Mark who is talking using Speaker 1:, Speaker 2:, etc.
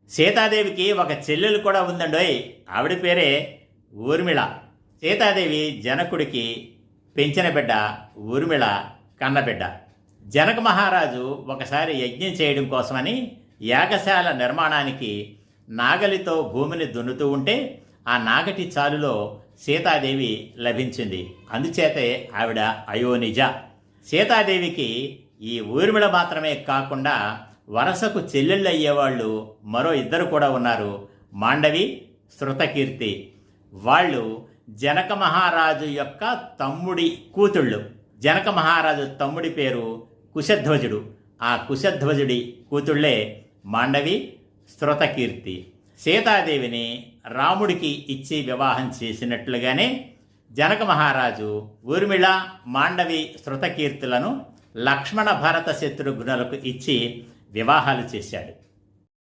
Speaker 1: సీతాదేవికి ఒక చెల్లెలు కూడా ఉందండోయ్. ఆవిడ పేరే ఊర్మిళ. సీతాదేవి జనకుడికి పెంచిన బిడ్డ, ఊర్మిళ కన్నబిడ్డ. జనక మహారాజు ఒకసారి యజ్ఞం చేయడం కోసమని యాగశాల నిర్మాణానికి నాగలితో భూమిని దున్నుతూ ఉంటే ఆ నాగటి చాలులో సీతాదేవి లభించింది. అందుచేతే ఆవిడ అయోనిజ. సీతాదేవికి ఈ ఊర్మిళ మాత్రమే కాకుండా వరసకు చెల్లెళ్ళు అయ్యేవాళ్ళు మరో ఇద్దరు కూడా ఉన్నారు, మాండవి, శృతకీర్తి. వాళ్ళు జనక మహారాజు యొక్క తమ్ముడి కూతుళ్ళు. జనక మహారాజు తమ్ముడి పేరు కుశధ్వజుడు. ఆ కుశధ్వజుడి కూతుళ్లే మాండవి, శృతకీర్తి. సీతాదేవిని రాముడికి ఇచ్చి వివాహం చేసినట్లుగానే జనక మహారాజు ఊర్మిళ, మాండవి, శృతకీర్తులను లక్ష్మణ, భరత, శత్రుఘ్నులకు ఇచ్చి వివాహాలు చేశాడు.